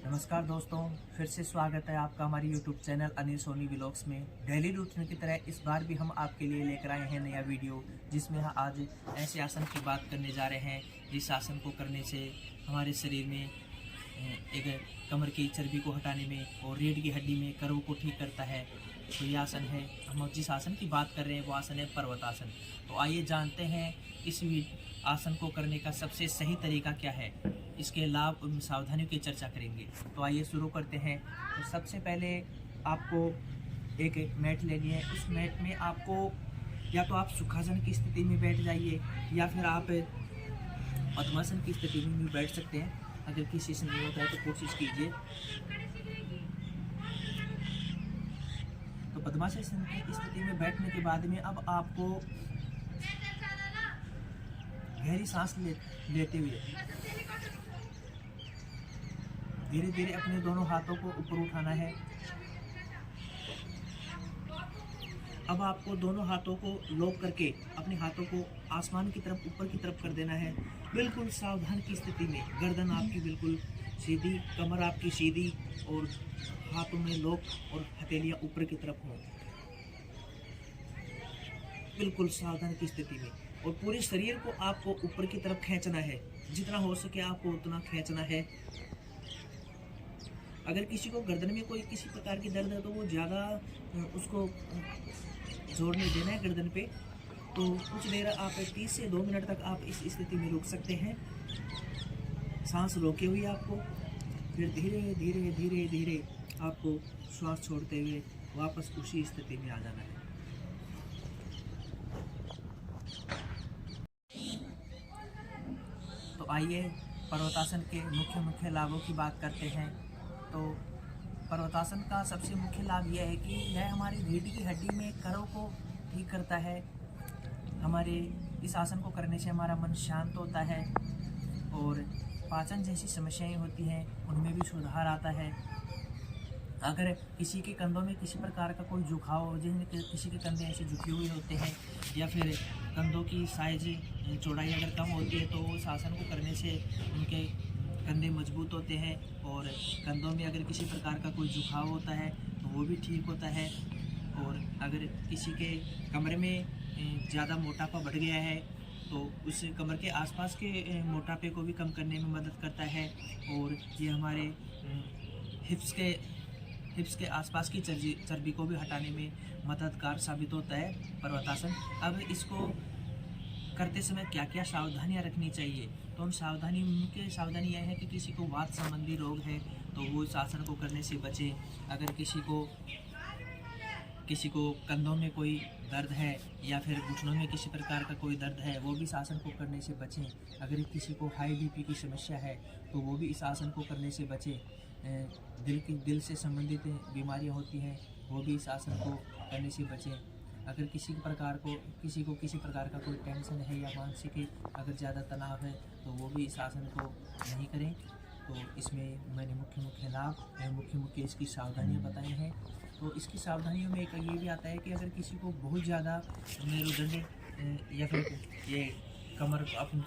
नमस्कार दोस्तों, फिर से स्वागत है आपका हमारे YouTube channel Anil Soni vlogs में। डेली रूटीन की तरह इस बार भी हम आपके लिए लेकर आए हैं नया वीडियो, जिसमें हम आज ऐसे आसन की बात करने जा रहे हैं जिस आसन को करने से हमारे शरीर में एक कमर की चर्बी को हटाने में और रीढ़ की हड्डी में कर्व को ठीक करता है। तो ये आसन है, हम जिस आसन की बात कर रहे हैं वो आसन है पर्वतासन। तो आइए जानते हैं इस आसन को करने का सबसे सही तरीका क्या है, इसके लाभ और सावधानियों की चर्चा करेंगे। तो आइए शुरू करते हैं। तो सबसे पहले आपको एक मैट लेनी है। उस मैट में आपको या तो आप सुखासन की स्थिति में बैठ जाइए या फिर आप पद्मासन की स्थिति में भी बैठ सकते हैं। अगर किसी से नहीं होता है तो कोशिश कीजिए। तो पद्मासन की स्थिति में बैठने के बाद में अब आपको गहरी सांस लेते हुए धीरे धीरे अपने दोनों हाथों को ऊपर उठाना है। अब आपको दोनों हाथों को लॉक करके अपने हाथों को आसमान की तरफ ऊपर की तरफ कर देना है। बिल्कुल सावधान की स्थिति में गर्दन आपकी बिल्कुल सीधी, कमर आपकी सीधी और हाथों में लॉक और हथेलियां ऊपर की तरफ हो। बिल्कुल सावधान की स्थिति में और पूरे शरीर को आपको ऊपर की तरफ खींचना है। जितना हो सके आपको उतना खींचना है। अगर किसी को गर्दन में कोई किसी प्रकार की दर्द है तो वो ज़्यादा उसको जोर नहीं देना है गर्दन पे। तो कुछ देर आप 30 से 2 मिनट तक आप इस स्थिति में रुक सकते हैं, सांस रोके हुए आपको। फिर धीरे धीरे धीरे धीरे आपको श्वास छोड़ते हुए वापस उसी स्थिति में आ जाना है। तो आइए पर्वतासन के मुख्य लाभों की बात करते हैं। तो पर्वतासन का सबसे मुख्य लाभ यह है कि यह हमारी रीढ़ की हड्डी में कर्व को ठीक करता है। हमारे इस आसन को करने से हमारा मन शांत होता है और पाचन जैसी समस्याएं होती हैं उनमें भी सुधार आता है। अगर किसी के कंधों में किसी प्रकार का कोई झुकाव हो, जिनमें किसी के कंधे ऐसे झुके हुए होते हैं या फिर कंधों की साइज चौड़ाई अगर कम होती है, तो उस आसन को करने से उनके कंधे मजबूत होते हैं और कंधों में अगर किसी प्रकार का कोई झुकाव होता है तो वो भी ठीक होता है। और अगर किसी के कमर में ज़्यादा मोटापा बढ़ गया है तो उस कमर के आसपास के मोटापे को भी कम करने में मदद करता है। और ये हमारे हिप्स के आसपास की चर्बी को भी हटाने में मददगार साबित होता है पर्वतासन। अब इसको करते समय क्या क्या सावधानियां रखनी चाहिए, तो उन मुख्य सावधानी यह है कि किसी को वात संबंधी रोग है तो वो इस आसन को करने से बचे। अगर किसी को कंधों में कोई दर्द है या फिर घुटनों में किसी प्रकार का कोई दर्द है, वो भी इस आसन को करने से बचें। अगर किसी को हाई बीपी की समस्या है तो वो भी इस आसन को करने से बचें। दिल से संबंधित बीमारियां होती हैं, वो भी इस आसन को करने से बचें। अगर किसी को किसी प्रकार का कोई टेंशन है या मानसिक अगर ज़्यादा तनाव है तो वो भी इस आसन को नहीं करें। तो इसमें मैंने मुख्य लाभ मुख्य इसकी सावधानियां बताई हैं। तो इसकी सावधानियों में एक ये भी आता है कि अगर किसी को बहुत ज़्यादा मेरुदंड या फिर ये कमर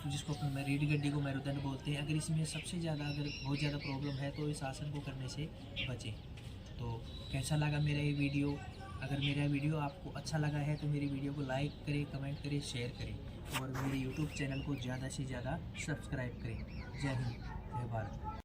जिसको अपन रीढ़ की हड्डी को मेरुदंड बोलते हैं, अगर इसमें सबसे ज़्यादा अगर बहुत ज़्यादा प्रॉब्लम है तो इस आसन को करने से बचें। तो कैसा लगा मेरा ये वीडियो? अगर मेरा वीडियो आपको अच्छा लगा है तो मेरी वीडियो को लाइक करें, कमेंट करें, शेयर करें और मेरे YouTube चैनल को ज़्यादा से ज़्यादा सब्सक्राइब करें। जय हिंद, जय भारत।